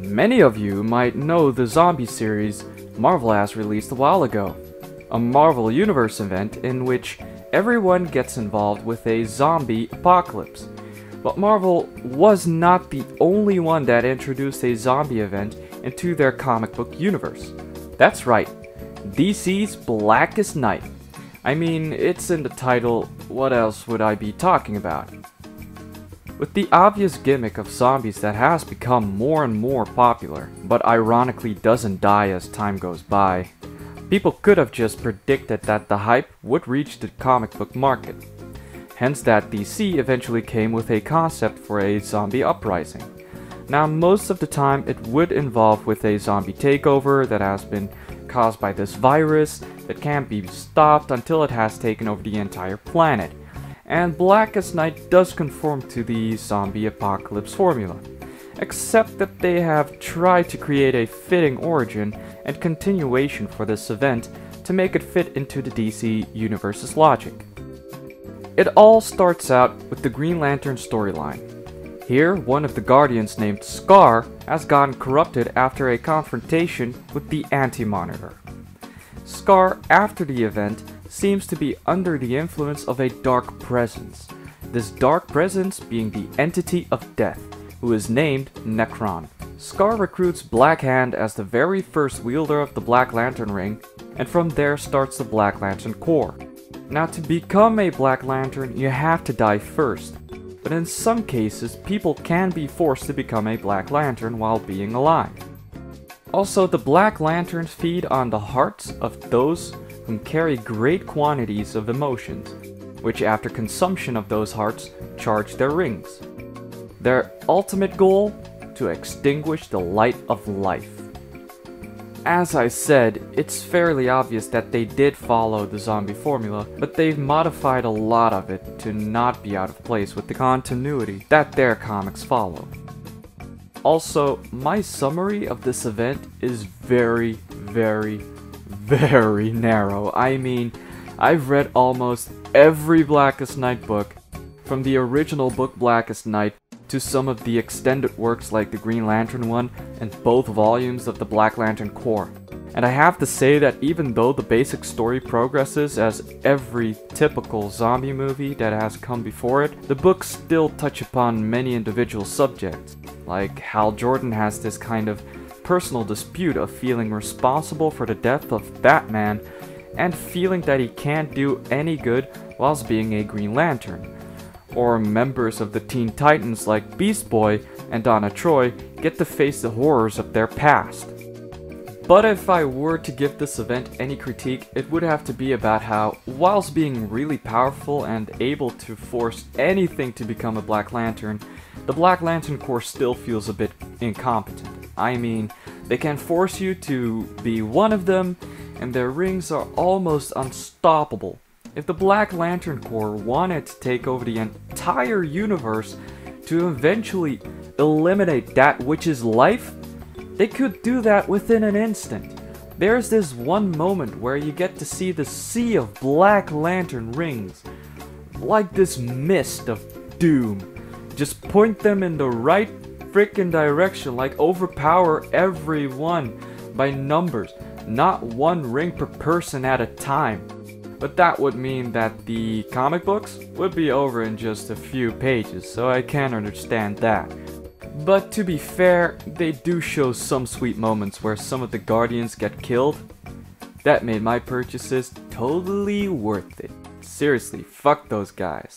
Many of you might know the zombie series Marvel has released a while ago, a Marvel Universe event in which everyone gets involved with a zombie apocalypse. But Marvel was not the only one that introduced a zombie event into their comic book universe. That's right, DC's Blackest Night. I mean, it's in the title, what else would I be talking about? With the obvious gimmick of zombies that has become more and more popular, but ironically doesn't die as time goes by, people could have just predicted that the hype would reach the comic book market. Hence that DC eventually came with a concept for a zombie uprising. Now most of the time it would involve with a zombie takeover that has been caused by this virus that can't be stopped until it has taken over the entire planet. And Blackest Night does conform to the zombie apocalypse formula, except that they have tried to create a fitting origin and continuation for this event to make it fit into the DC Universe's logic. It all starts out with the Green Lantern storyline. Here, one of the Guardians named Scar has gotten corrupted after a confrontation with the Anti-Monitor. Scar, after the event, seems to be under the influence of a dark presence, this dark presence being the entity of death, who is named Necron. Scar recruits Black Hand as the very first wielder of the Black Lantern ring, and from there starts the Black Lantern Corps. Now to become a Black Lantern, you have to die first, but in some cases people can be forced to become a Black Lantern while being alive. Also, the Black Lanterns feed on the hearts of those whom carry great quantities of emotions, which after consumption of those hearts, charge their rings. Their ultimate goal? To extinguish the light of life. As I said, it's fairly obvious that they did follow the zombie formula, but they've modified a lot of it to not be out of place with the continuity that their comics follow. Also, my summary of this event is very narrow. I mean, I've read almost every Blackest Night book, from the original book Blackest Night to some of the extended works like the Green Lantern one and both volumes of the Black Lantern Corps. And I have to say that even though the basic story progresses as every typical zombie movie that has come before it, the books still touch upon many individual subjects, like Hal Jordan has this kind of personal dispute of feeling responsible for the death of Batman and feeling that he can't do any good whilst being a Green Lantern. Or members of the Teen Titans like Beast Boy and Donna Troy get to face the horrors of their past. But if I were to give this event any critique, it would have to be about how, whilst being really powerful and able to force anything to become a Black Lantern, the Black Lantern Corps still feels a bit incompetent. I mean, they can force you to be one of them, and their rings are almost unstoppable. If the Black Lantern Corps wanted to take over the entire universe to eventually eliminate that which is life, they could do that within an instant. There's this one moment where you get to see the sea of Black Lantern rings, like this mist of doom. Just point them in the right frickin' direction, like overpower everyone by numbers, not one ring per person at a time. But that would mean that the comic books would be over in just a few pages, so I can understand that. But to be fair, they do show some sweet moments where some of the Guardians get killed. That made my purchases totally worth it. Seriously, fuck those guys.